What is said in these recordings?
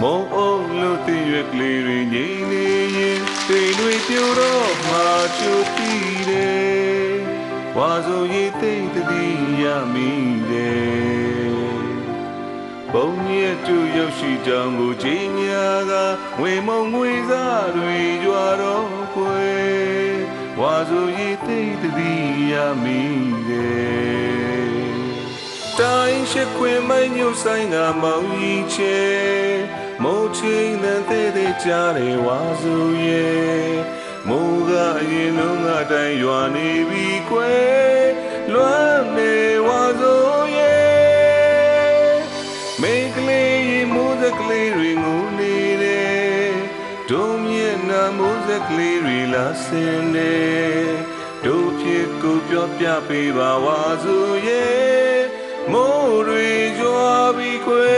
မောအုံလို့တည်ရွက်ကလေးတွေငြိမ်နေရင်တိမ်တွေပြိုတော့မှချိုတီးတယ်ဝါဆိုရည်သိမ့်တည်ရမိတယ်ဘုံရဲ့တူရောက်ရှိကြောင်းကိုကြီးညာကဝေမုံငွေစားတွေကြွားတော့ခွေဝါဆိုရည်သိမ့်တည်ရမိတယ်တိုင်းရှိခွေမိုင်းညို့ဆိုင်ကမောင်ကြီးချေမိုးချင်းတဲ့ကြတယ်ဝါဆိုရဲ့မိုးကအရင်လုံးကတိုင်းရွာနေပြီကွယ်လွမ်းနေဝါဆိုရဲ့မိန်းကလေးရေမိုးစကလေးတွေငိုနေတယ်ဒုံမျက်နှာမိုးစကလေးတွေလာဆင်းနေတို့ဖြစ်ကိုပြောပြပေးပါဝါဆိုရဲ့မိုးတွေကြွားပြီခွေ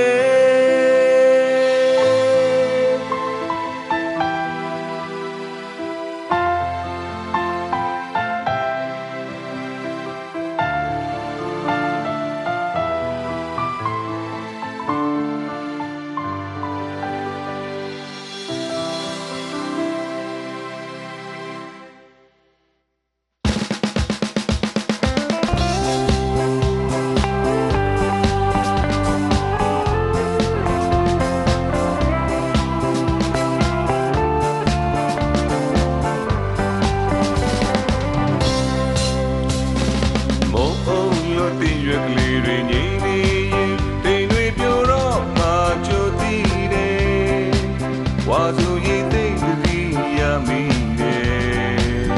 တင်ရွက်ကလေးတွေငြိမ်နေရင်တိမ်တွေပြိုတော့မှချိုတီးတယ်ဝါဆိုရည်သိမ့်တည်ရမိတယ်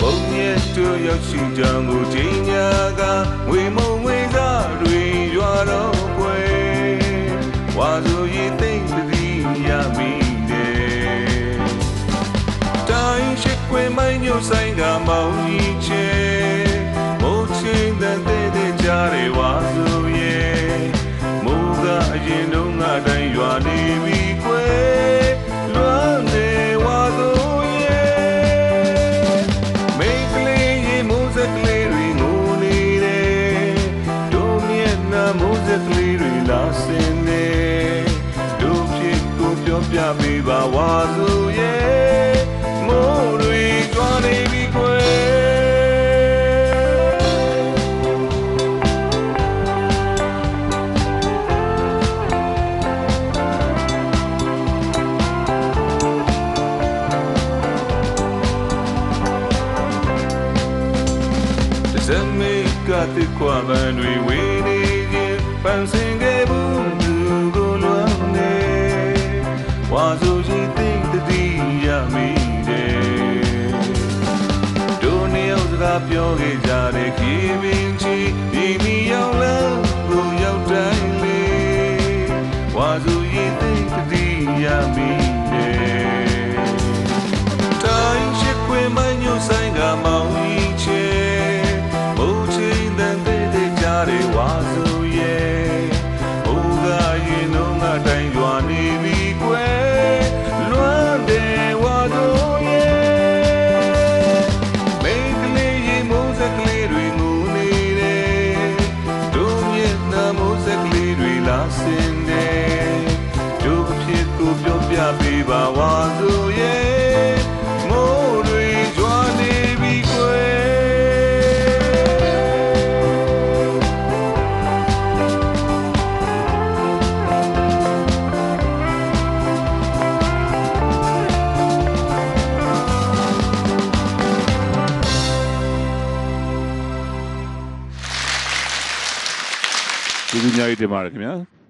ဘုံရဲ့တူရောက်ရှိကြောင်းကိုကြီးညာကဝေမုံငွေစားတွေရွာတော့ခွေဝါဆိုရည်သိမ့်တည်ရမိတယ်တိုင်းရှိခွေမိုင်းညို့ဆိုင်ကမောင်ကြီးချေကြတယ်ဝါဆိုရဲ့မိုးကအရင်တုန်းကတိုင်းရွာနေပြီကွယ်လွမ်းနေဝါဆိုရဲ့မိန်းကလေးရေမိုးစကလေးတွေငိုနေတယ်တို့မျက်နှာမိုးစကလေးတွေလာဆင်းနေတို့ဖြစ်ကိုပြောပြပေးပါဝါဆိုရဲ့မိုးတွေကြွားနေပြီကွယ်ဇမေကတိကွာဘန်တွေဝေးနေခြင်းပန်းစင်ခဲ့ဘူးသူကိုလွမ်းနေဝါဆိုရည်သိမ့်တည်ရမိတယ်တို့နှစ်ယောက်စကားပြောခဲ့ကြတဲ့ခင်မင်းချီဒီမီရောက်လမ်းကိုရောက်တိုင်းလေဝါဆိုရည်သိမ့်တည်ရမိတယ်တိုင်းရှိခွေမိုင်းညို့ဆိုင်ကမောင်ကြီးချေဝါဆိုရဲ့ဘုရားရင်လုံးကတိုင်းရွာနေပြီကွယ်လွမ်းတယ်ဝါဆိုရဲ့မိန်းကလေးရေမိုးစကလေးတွေငိုနေတယ်တို့မျက်နှာမိုးစကလေးတွေလာဆင်းတယ်တို့အဖြစ်ကိုပြောပြပေးပါဝါဆိုရဲ့မိုးတွေကြွားနေပြီကွယ်ဒီညကြီးတင်ပါတယ်ခင်ဗျာ